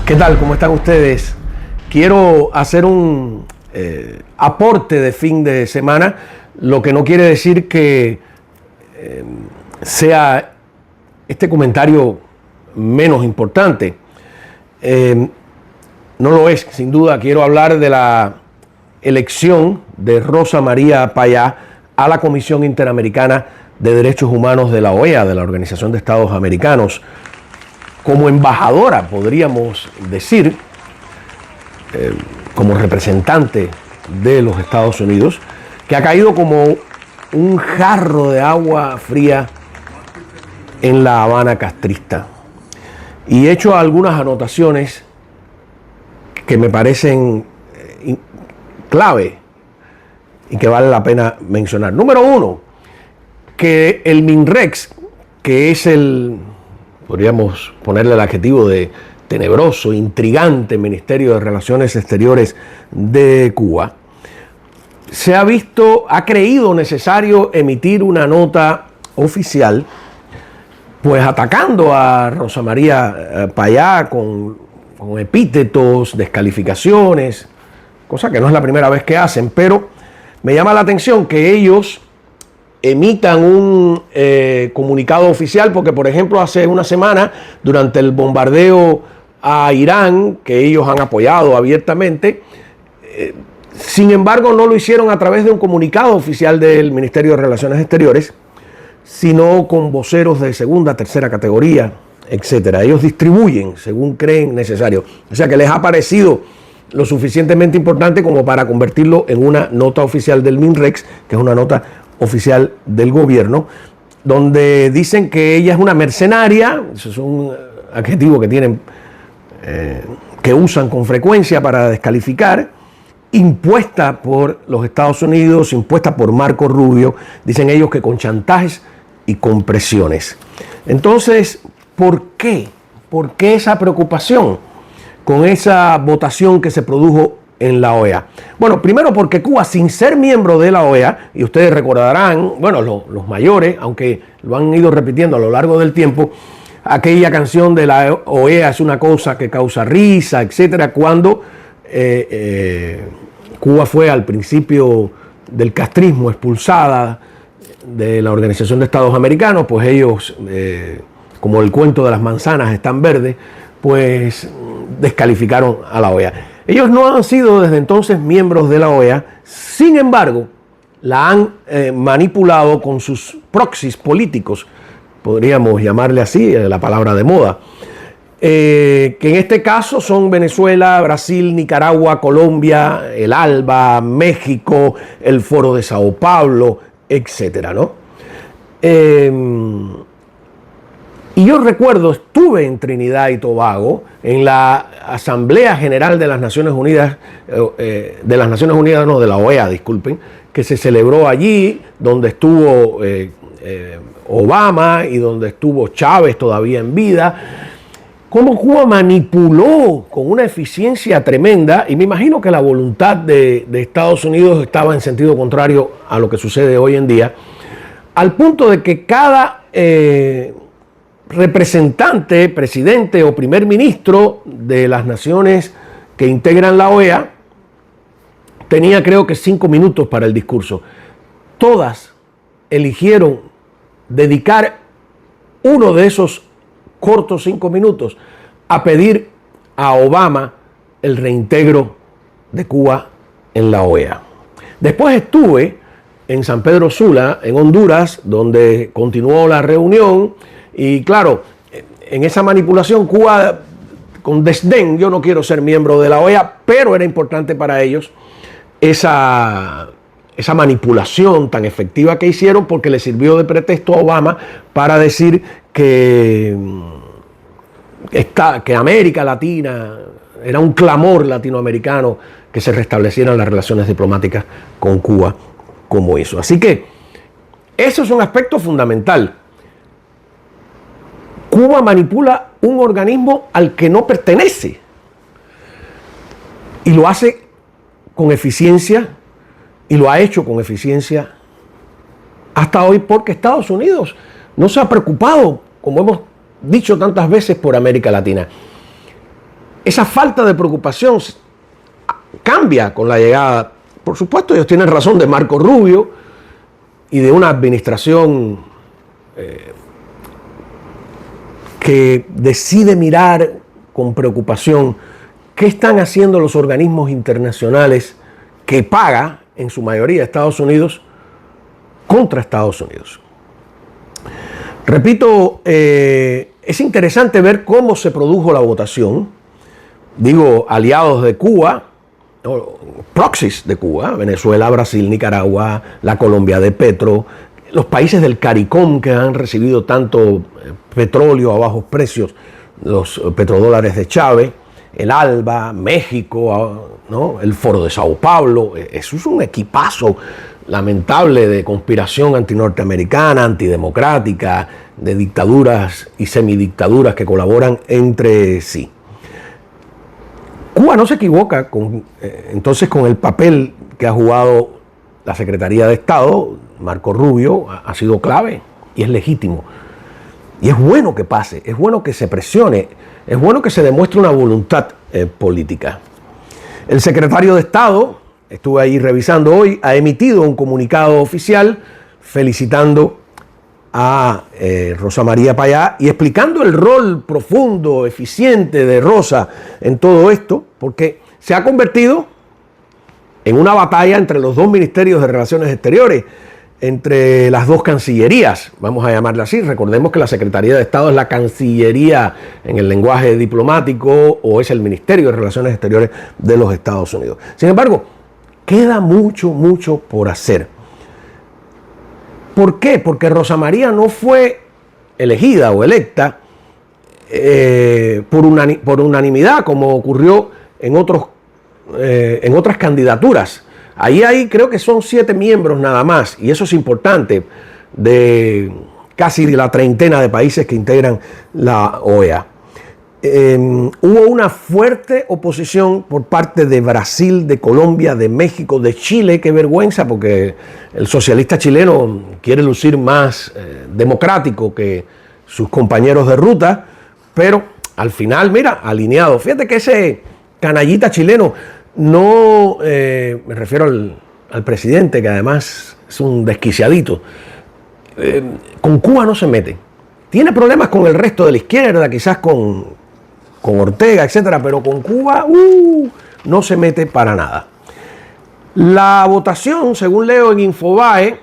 ¿Qué tal? ¿Cómo están ustedes? Quiero hacer un aporte de fin de semana, lo que no quiere decir que sea este comentario menos importante. No lo es, sin duda. Quiero hablar de la elección de Rosa María Payá a la Comisión Interamericana de Derechos Humanos de la OEA, de la Organización de Estados Americanos, como embajadora, podríamos decir, como representante de los Estados Unidos, que ha caído como un jarro de agua fría en la Habana castrista. Y he hecho algunas anotaciones que me parecen clave y que vale la pena mencionar. Número uno, que el MINREX, que es podríamos ponerle el adjetivo de tenebroso, intrigante Ministerio de Relaciones Exteriores de Cuba, ha creído necesario emitir una nota oficial, pues atacando a Rosa María Payá con epítetos, descalificaciones, cosa que no es la primera vez que hacen, pero me llama la atención que ellos emitan un comunicado oficial, porque por ejemplo hace una semana, durante el bombardeo a Irán, que ellos han apoyado abiertamente, sin embargo no lo hicieron a través de un comunicado oficial del Ministerio de Relaciones Exteriores, sino con voceros de segunda, tercera categoría, etcétera. Ellos distribuyen según creen necesario. O sea que les ha parecido lo suficientemente importante como para convertirlo en una nota oficial del MINREX, que es una nota oficial del gobierno, donde dicen que ella es una mercenaria. Eso es un adjetivo que tienen, que usan con frecuencia para descalificar, impuesta por los Estados Unidos, impuesta por Marco Rubio, dicen ellos que con chantajes y con presiones. Entonces, ¿por qué? ¿Por qué esa preocupación con esa votación que se produjo en la OEA? Bueno, primero porque Cuba, sin ser miembro de la OEA, y ustedes recordarán, bueno, los mayores, aunque lo han ido repitiendo a lo largo del tiempo, aquella canción de la OEA es una cosa que causa risa, etcétera, cuando Cuba fue al principio del castrismo expulsada de la Organización de Estados Americanos, pues ellos, como el cuento de las manzanas están verdes, pues descalificaron a la OEA. Ellos no han sido desde entonces miembros de la OEA, sin embargo, la han manipulado con sus proxies políticos, podríamos llamarle así, la palabra de moda, que en este caso son Venezuela, Brasil, Nicaragua, Colombia, el ALBA, México, el Foro de Sao Paulo, etcétera, ¿no? Y yo recuerdo, estuve en Trinidad y Tobago, en la Asamblea General de las Naciones Unidas, de la OEA, disculpen, que se celebró allí, donde estuvo Obama y donde estuvo Chávez todavía en vida. Cómo Cuba manipuló con una eficiencia tremenda, y me imagino que la voluntad de Estados Unidos estaba en sentido contrario a lo que sucede hoy en día, al punto de que cada representante, presidente o primer ministro de las naciones que integran la OEA tenía, creo que, 5 minutos para el discurso. Todas eligieron dedicar uno de esos cortos 5 minutos a pedir a Obama el reintegro de Cuba en la OEA. Después estuve en San Pedro Sula, en Honduras, donde continuó la reunión, y claro, en esa manipulación Cuba, con desdén, yo no quiero ser miembro de la OEA, pero era importante para ellos esa manipulación tan efectiva que hicieron, porque le sirvió de pretexto a Obama para decir que América Latina, era un clamor latinoamericano que se restablecieran las relaciones diplomáticas con Cuba como eso. Así que eso es un aspecto fundamental. Cuba manipula un organismo al que no pertenece y lo hace con eficiencia, y lo ha hecho con eficiencia hasta hoy, porque Estados Unidos no se ha preocupado, como hemos dicho tantas veces, por América Latina. esa falta de preocupación cambia con la llegada, por supuesto, ellos tienen razón, de Marco Rubio y de una administración que decide mirar con preocupación qué están haciendo los organismos internacionales que paga, en su mayoría, Estados Unidos, contra Estados Unidos. Repito, es interesante ver cómo se produjo la votación. Digo, aliados de Cuba, proxies de Cuba, Venezuela, Brasil, Nicaragua, la Colombia de Petro, los países del CARICOM que han recibido tanto petróleo a bajos precios, los petrodólares de Chávez, el ALBA, México, ¿no? El Foro de Sao Paulo. Eso es un equipazo lamentable de conspiración antinorteamericana, antidemocrática, de dictaduras y semidictaduras que colaboran entre sí. Cuba no se equivoca entonces con el papel que ha jugado la Secretaría de Estado. Marco Rubio ha sido clave y es legítimo. Y es bueno que pase, es bueno que se presione, es bueno que se demuestre una voluntad política. El secretario de Estado, estuve ahí revisando hoy, ha emitido un comunicado oficial felicitando a Rosa María Payá y explicando el rol profundo, eficiente de Rosa en todo esto, porque se ha convertido en una batalla entre los dos ministerios de Relaciones Exteriores, entre las dos cancillerías, vamos a llamarla así. Recordemos que la Secretaría de Estado es la Cancillería en el lenguaje diplomático o es el Ministerio de Relaciones Exteriores de los Estados Unidos. Sin embargo, queda mucho por hacer. ¿Por qué? Porque Rosa María no fue elegida o electa por unanimidad, como ocurrió en otras candidaturas. Ahí hay, creo que son 7 miembros nada más, y eso es importante, de casi la treintena de países que integran la OEA. Hubo una fuerte oposición por parte de Brasil, de Colombia, de México, de Chile. Qué vergüenza, porque el socialista chileno quiere lucir más democrático que sus compañeros de ruta, pero al final, mira, alineado. Fíjate que ese canallita chileno, no me refiero al presidente, que además es un desquiciadito, con Cuba no se mete. Tiene problemas con el resto de la izquierda, quizás con Ortega, etcétera, pero con Cuba no se mete para nada. La votación, según leo en Infobae,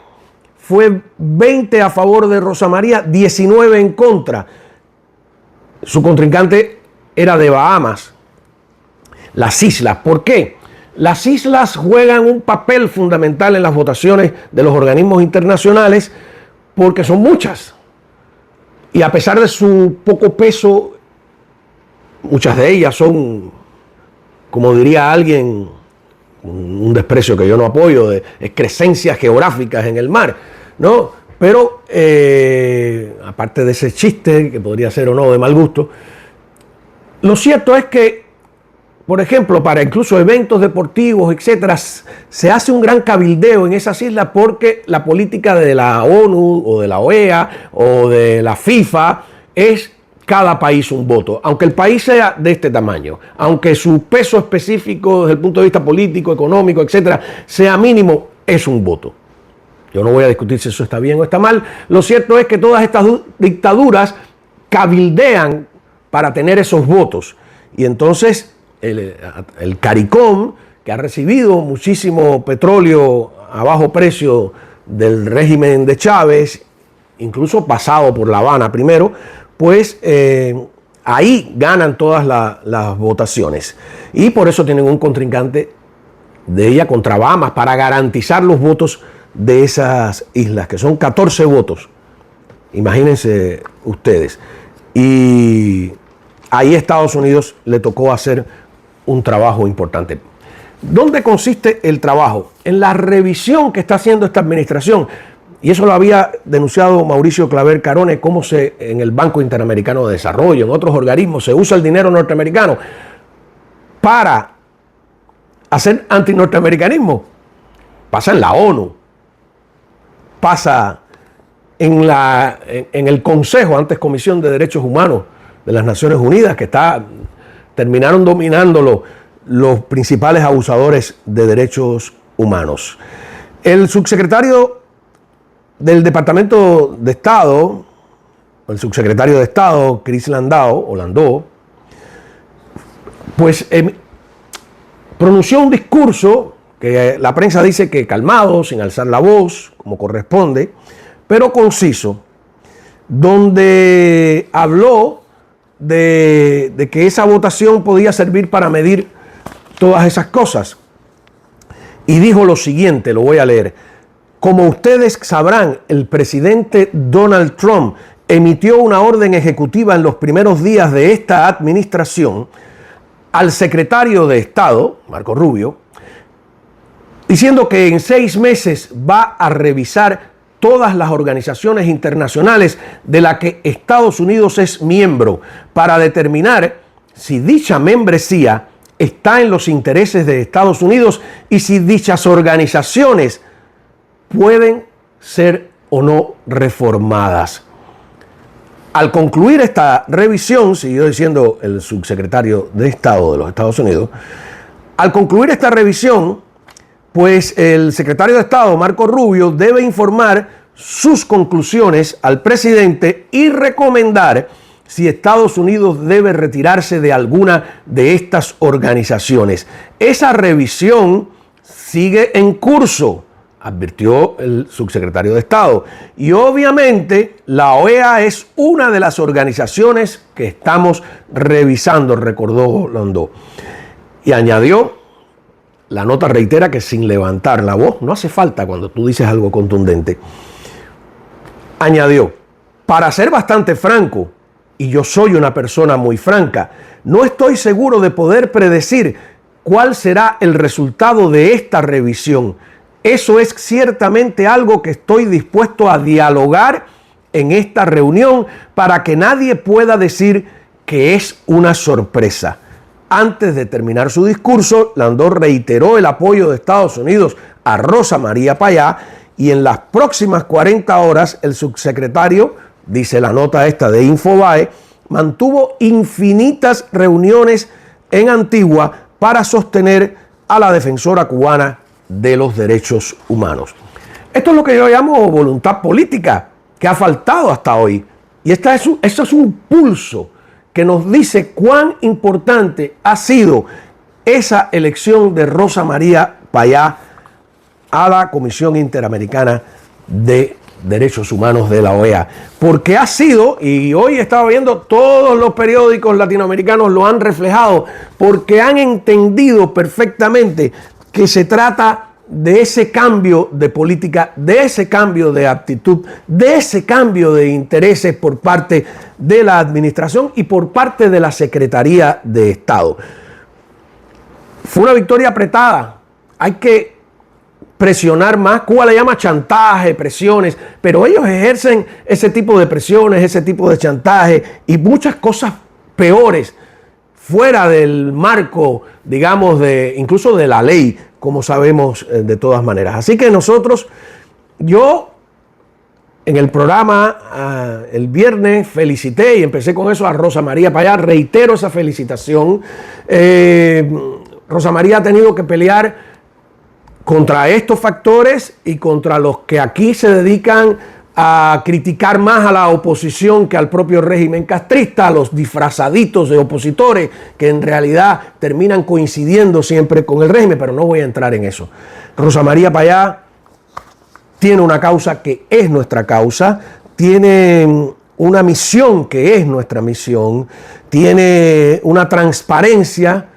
fue 20 a favor de Rosa María, 19 en contra. Su contrincante era de Bahamas, las islas. ¿Por qué? Las islas juegan un papel fundamental en las votaciones de los organismos internacionales porque son muchas. Y a pesar de su poco peso, muchas de ellas son, como diría alguien, un desprecio que yo no apoyo, de excrescencias geográficas en el mar, ¿no? Pero, aparte de ese chiste, que podría ser o no de mal gusto, lo cierto es que, por ejemplo, para incluso eventos deportivos, etcétera, se hace un gran cabildeo en esas islas porque la política de la ONU o de la OEA o de la FIFA es cada país un voto. Aunque el país sea de este tamaño, aunque su peso específico desde el punto de vista político, económico, etcétera, sea mínimo, es un voto. Yo no voy a discutir si eso está bien o está mal. Lo cierto es que todas estas dictaduras cabildean para tener esos votos. Y entonces el CARICOM, que ha recibido muchísimo petróleo a bajo precio del régimen de Chávez, incluso pasado por La Habana primero, pues ahí ganan todas las votaciones. Y por eso tienen un contrincante de ella contra Bahamas para garantizar los votos de esas islas, que son 14 votos. Imagínense ustedes. Y ahí Estados Unidos le tocó hacer un trabajo importante. ¿Dónde consiste el trabajo? En la revisión que está haciendo esta administración. Y eso lo había denunciado Mauricio Claver Carone, cómo en el Banco Interamericano de Desarrollo, en otros organismos, se usa el dinero norteamericano para hacer antinorteamericanismo. Pasa en la ONU, pasa en el Consejo, antes Comisión de Derechos Humanos de las Naciones Unidas, que está terminaron dominándolo los principales abusadores de derechos humanos. El subsecretario del Departamento de Estado, el subsecretario de Estado, Chris Landau, pues pronunció un discurso que la prensa dice que calmado, sin alzar la voz, como corresponde, pero conciso, donde habló de que esa votación podía servir para medir todas esas cosas. Y dijo lo siguiente, lo voy a leer. Como ustedes sabrán, el presidente Donald Trump emitió una orden ejecutiva en los primeros días de esta administración al secretario de Estado, Marco Rubio, diciendo que en 6 meses va a revisar todas las organizaciones internacionales de las que Estados Unidos es miembro para determinar si dicha membresía está en los intereses de Estados Unidos y si dichas organizaciones pueden ser o no reformadas. Al concluir esta revisión, siguió diciendo el subsecretario de Estado de los Estados Unidos, al concluir esta revisión, pues el secretario de Estado, Marco Rubio, debe informar sus conclusiones al presidente y recomendar si Estados Unidos debe retirarse de alguna de estas organizaciones. Esa revisión sigue en curso, advirtió el subsecretario de Estado. Y obviamente la OEA es una de las organizaciones que estamos revisando, recordó Landau. Y añadió, la nota reitera que sin levantar la voz, no hace falta cuando tú dices algo contundente, añadió, para ser bastante franco, y yo soy una persona muy franca, no estoy seguro de poder predecir cuál será el resultado de esta revisión. Eso es ciertamente algo que estoy dispuesto a dialogar en esta reunión para que nadie pueda decir que es una sorpresa. Antes de terminar su discurso, Landau reiteró el apoyo de Estados Unidos a Rosa María Payá y en las próximas 40 horas el subsecretario, dice la nota esta de Infobae, mantuvo infinitas reuniones en Antigua para sostener a la defensora cubana de los derechos humanos. Esto es lo que yo llamo voluntad política, que ha faltado hasta hoy. Y esto es un pulso que nos dice cuán importante ha sido esa elección de Rosa María Payá a la Comisión Interamericana de Derechos Humanos de la OEA. Porque ha sido, y hoy estaba viendo, todos los periódicos latinoamericanos lo han reflejado, porque han entendido perfectamente que se trata de ese cambio de política, de ese cambio de actitud, de ese cambio de intereses por parte de la administración y por parte de la Secretaría de Estado. Fue una victoria apretada. Hay que presionar más. Cuba le llama chantaje, presiones, pero ellos ejercen ese tipo de presiones, ese tipo de chantaje y muchas cosas peores fuera del marco, digamos, incluso de la ley, como sabemos de todas maneras. Así que nosotros, yo en el programa el viernes felicité y empecé con eso a Rosa María Payá, reitero esa felicitación. Rosa María ha tenido que pelear contra estos factores y contra los que aquí se dedican a criticar más a la oposición que al propio régimen castrista, a los disfrazaditos de opositores que en realidad terminan coincidiendo siempre con el régimen, pero no voy a entrar en eso. Rosa María Payá tiene una causa que es nuestra causa, tiene una misión que es nuestra misión, tiene una transparencia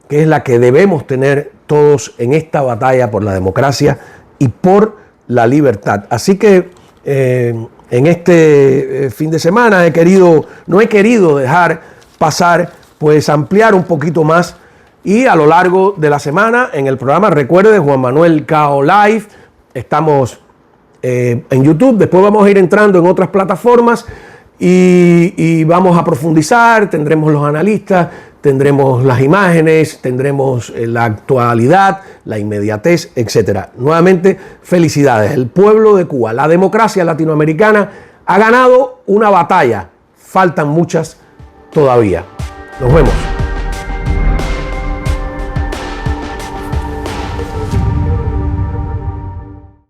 que es la que debemos tener todos en esta batalla por la democracia y por la libertad. Así que en este fin de semana no he querido dejar pasar, pues ampliar un poquito más y a lo largo de la semana en el programa, recuerde, Juan Manuel Cao Live, estamos en YouTube, después vamos a ir entrando en otras plataformas y vamos a profundizar, tendremos los analistas, tendremos las imágenes, tendremos la actualidad, la inmediatez, etc. Nuevamente, felicidades. El pueblo de Cuba, la democracia latinoamericana ha ganado una batalla. Faltan muchas todavía. Nos vemos.